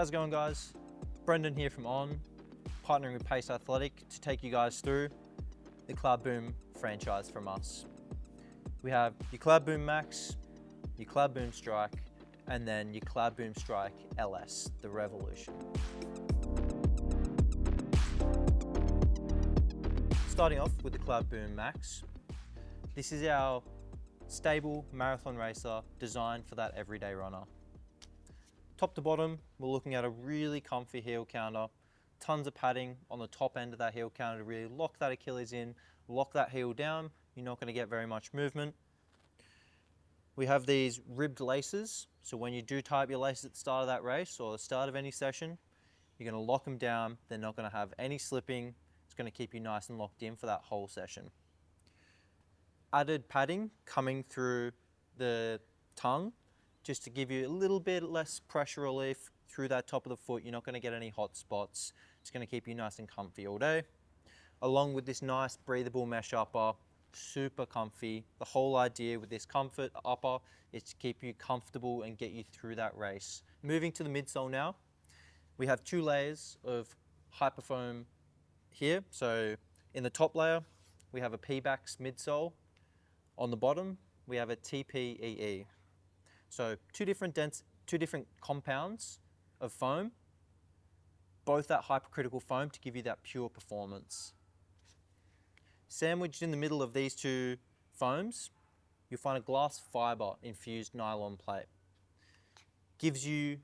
How's it going, guys? Brendan here from On, partnering with Pace Athletic to take you guys through the Cloudboom franchise from us. We have your Cloudboom Max, your Cloudboom Strike, and then your Cloudboom Strike LS, the Revolution. Starting off with the Cloudboom Max, this is our stable marathon racer designed for that everyday runner. Top to bottom, we're looking at a really comfy heel counter, tons of padding on the top end of that heel counter to really lock that Achilles in, lock that heel down. You're not going to get very much movement. We have these ribbed laces, so when you do tie up your laces at the start of that race or the start of any session, you're going to lock them down. They're not going to have any slipping. It's going to keep you nice and locked in for that whole session. Added padding coming through the tongue, just to give you a little bit less pressure relief through that top of the foot. You're not going to get any hot spots. It's going to keep you nice and comfy all day. Along with this nice breathable mesh upper, super comfy. The whole idea with this comfort upper is to keep you comfortable and get you through that race. Moving to the midsole now, we have 2 layers of hyperfoam here. So in the top layer, we have a P-Bax midsole. On the bottom, we have a TPEE. So two different compounds of foam, both that hypercritical foam to give you that pure performance. Sandwiched in the middle of these 2 foams, you'll find a glass fiber infused nylon plate. Gives you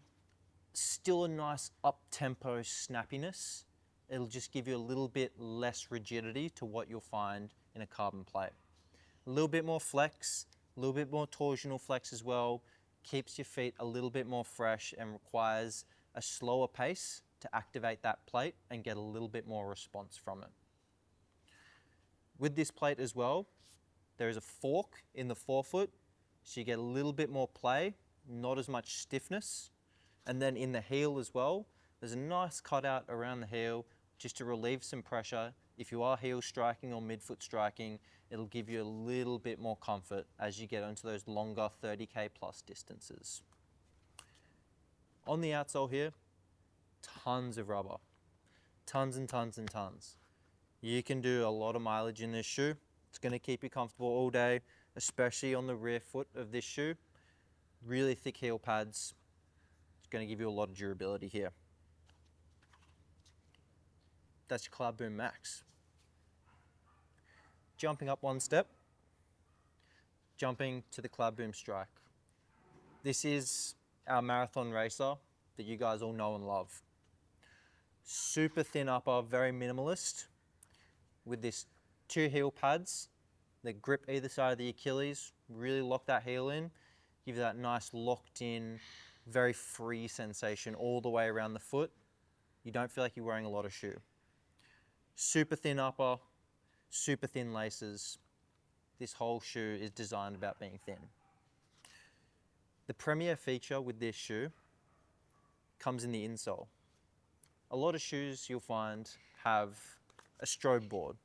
still a nice up-tempo snappiness. It'll just give you a little bit less rigidity to what you'll find in a carbon plate. A little bit more flex, a little bit more torsional flex as well, keeps your feet a little bit more fresh and requires a slower pace to activate that plate and get a little bit more response from it. With this plate as well, there is a fork in the forefoot, so you get a little bit more play, not as much stiffness. And then in the heel as well, there's a nice cutout around the heel just to relieve some pressure. If you are heel striking or midfoot striking, it'll give you a little bit more comfort as you get into those longer 30K plus distances. On the outsole here, tons of rubber, tons and tons and tons. You can do a lot of mileage in this shoe. It's going to keep you comfortable all day, especially on the rear foot of this shoe. Really thick heel pads. It's going to give you a lot of durability here. That's your Cloudboom Max. Jumping up one step, jumping to the Cloudboom Strike. This is our marathon racer that you guys all know and love. Super thin upper, very minimalist, with this 2 heel pads that grip either side of the Achilles, really lock that heel in, give you that nice locked in, very free sensation all the way around the foot. You don't feel like you're wearing a lot of shoe. Super thin upper, super thin laces. This whole shoe is designed about being thin. The premier feature with this shoe comes in the insole. A lot of shoes you'll find have a strobe board.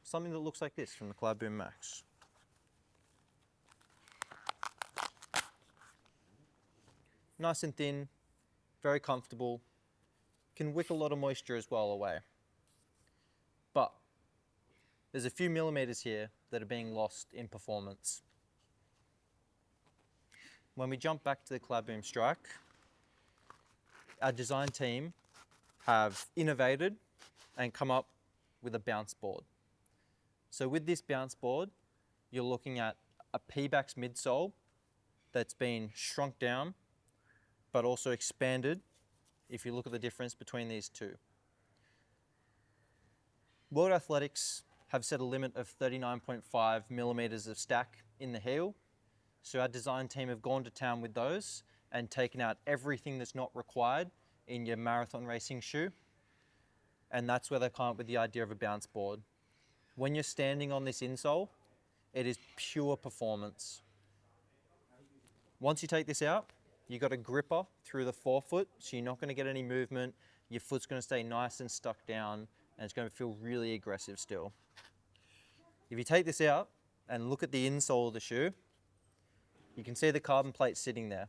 Something that looks like this from the Cloudboom Max. Nice and thin, very comfortable, can wick a lot of moisture as well away. But there's a few millimeters here that are being lost in performance. When we jump back to the Cloudboom Strike, our design team have innovated and come up with a bounce board. So with this bounce board, you're looking at a P-Bax midsole that's been shrunk down, but also expanded if you look at the difference between these 2. World Athletics have set a limit of 39.5 millimeters of stack in the heel. So our design team have gone to town with those and taken out everything that's not required in your marathon racing shoe. And that's where they come up with the idea of a bounce board. When you're standing on this insole, it is pure performance. Once you take this out, you've got a gripper through the forefoot, so you're not going to get any movement. Your foot's going to stay nice and stuck down, and it's going to feel really aggressive still. If you take this out and look at the insole of the shoe, you can see the carbon plate sitting there.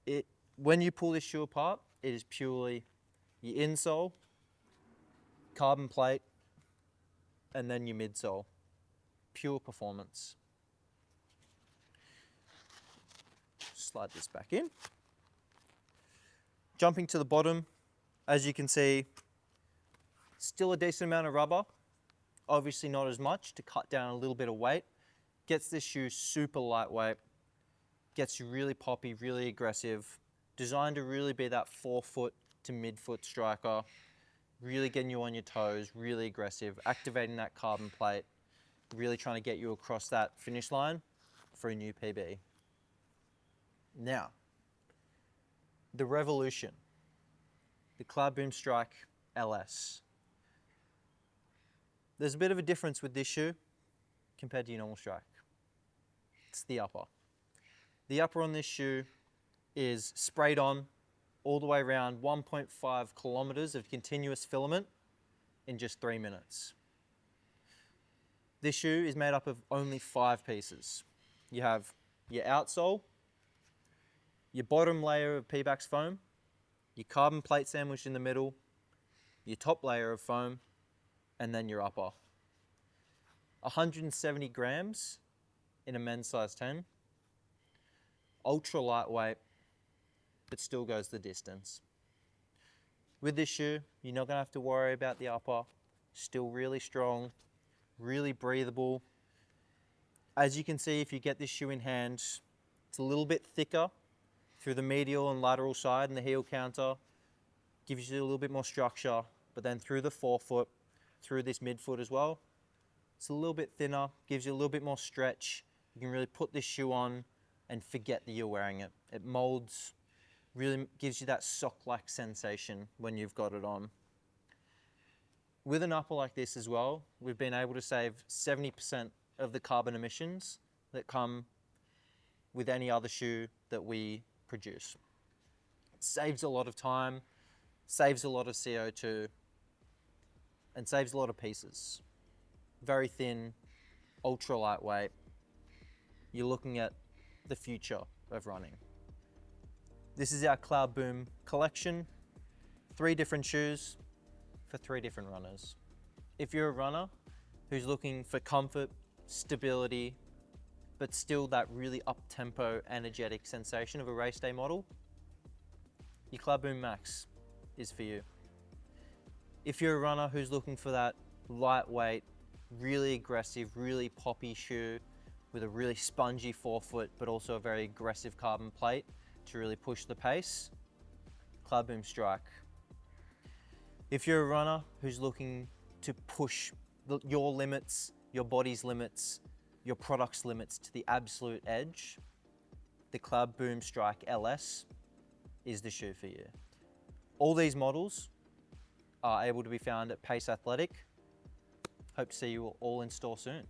It When you pull this shoe apart, it is purely your insole, carbon plate, and then your midsole. Pure performance. Slide this back in. Jumping to the bottom, as you can see, still a decent amount of rubber. Obviously not as much to cut down a little bit of weight. Gets this shoe super lightweight. Gets you really poppy, really aggressive. Designed to really be that forefoot to midfoot striker. Really getting you on your toes, really aggressive. Activating that carbon plate. Really trying to get you across that finish line for a new PB. Now, the Revolution, the Cloudboom Strike LS. There's a bit of a difference with this shoe compared to your normal Strike. It's the upper. The upper on this shoe is sprayed on all the way around 1.5 kilometers of continuous filament in just 3 minutes. This shoe is made up of only 5 pieces. You have your outsole, your bottom layer of Pebax foam, your carbon plate sandwiched in the middle, your top layer of foam, and then your upper. 170 grams in a men's size 10. Ultra lightweight, but still goes the distance. With this shoe, you're not gonna have to worry about the upper. Still really strong, really breathable. As you can see, if you get this shoe in hand, it's a little bit thicker through the medial and lateral side and the heel counter. Gives you a little bit more structure, but then through the forefoot, through this midfoot as well, it's a little bit thinner, gives you a little bit more stretch. You can really put this shoe on and forget that you're wearing it. It molds, really gives you that sock-like sensation when you've got it on. With an upper like this as well, we've been able to save 70% of the carbon emissions that come with any other shoe that we produce. It saves a lot of time, saves a lot of CO2, and saves a lot of pieces. Very thin, ultra lightweight. You're looking at the future of running. This is our Cloudboom collection. 3 different shoes for 3 different runners. If you're a runner who's looking for comfort, stability, but still that really up-tempo, energetic sensation of a race day model, your Cloudboom Max is for you. If you're a runner who's looking for that lightweight, really aggressive, really poppy shoe with a really spongy forefoot, but also a very aggressive carbon plate to really push the pace, Cloudboom Strike. If you're a runner who's looking to push your limits, your body's limits, your product's limits to the absolute edge, the Cloudboom Strike LS is the shoe for you. All these models are able to be found at Pace Athletic. Hope to see you all in store soon.